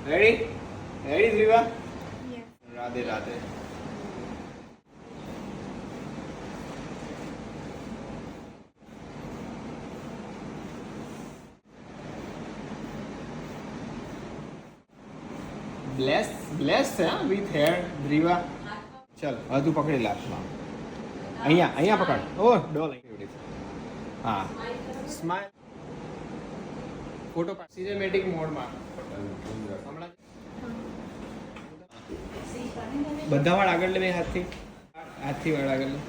Ready ready Dhruva? Radhe Radhe. Bless છે હા with hair Dhruva. ચલ હવે તું પકડી લે હાથમાં. અહીંયા પકડ. ઓ ડોલ હા સ્માઈલ. ફોટો સિનેમેટિક મોડમાં હમણાં બધા વાળ આગળ લે બે હાથથી વાળ આગળ લે.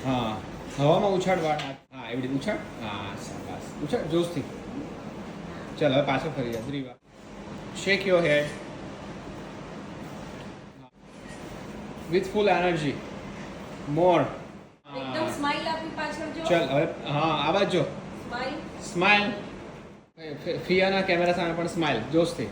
હા હવામાં ઉછાળ વાળ હા એવી રીતે ઉછાળ. હા શાબાશ ઉછાળ જોશથી. ચાલ હવે પાછો ફરી જા Dhruva. Shake your head with full energy more. એકદમ સ્માઈલ આપી પાછળ જો. ચાલ હવે હા આ બાજુ જો. સ્માઈલ. સ્માઈલ. ફિયાના કેમેરા સામે પણ સ્માઈલ જોશથી.